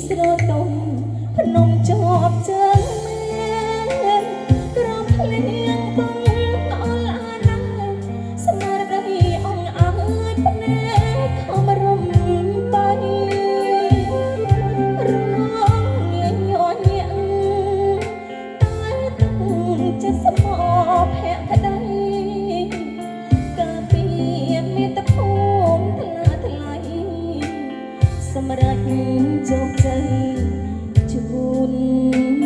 ស្រទំភ្នំជាប់ជើងមែនក្រំភ្លៀងបងអល់អាណាស្មារតីអងអើយភ្នែកខំរំបីរងងាយញ័រញាក់តែទឹកចិត្តស្មោភក្តីកាលពីមានតភូមិថ្លាថ្លៃសម្រាប់ជោគជ័យជូន